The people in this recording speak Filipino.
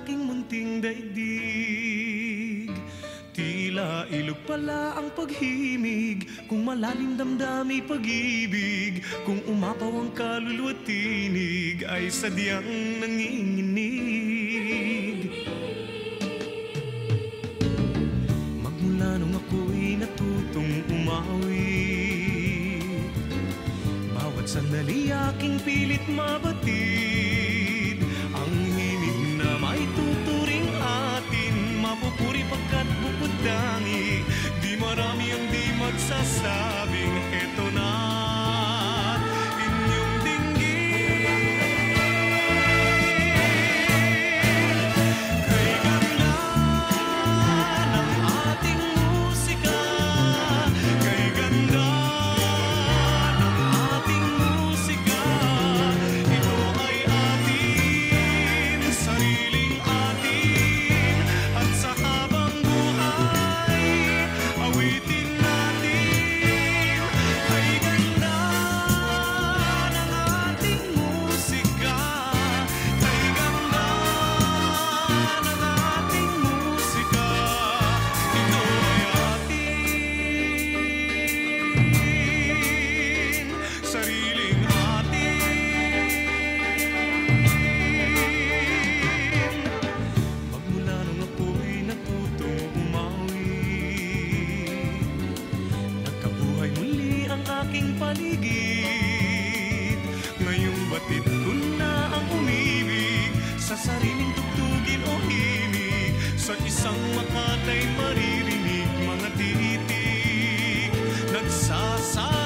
aking munting daigdig. Tila ilog pala ang paghimig, kung malalim damdami pag-ibig, kung umapaw ang kaluluwa tinig, ay sadyang nanginginig. Magmula nung ako'y natutong umawi, bawat sandali aking pilit mabatid, ang himig na may tuturing atin, mapupuri pagkat bubudangi. Di marami ang di magsasabing eto na inyong dinggin. Kay ganda ng ating musika, kay ganda ng ating musika, ito ay atin, sariling atin, at sa habang buhay awitin natin. Kay ganda ng ating musika, kay ganda ng ating musika, ito ay atin, sariling atin. Magmula nung ako'y natutong umawi, nagkabuhay muli ang aking paligid. Ngayong batid ko na ang umibig sa sariling tugtugin o himig, sa isang makatay maririnig mga titig nagsasabing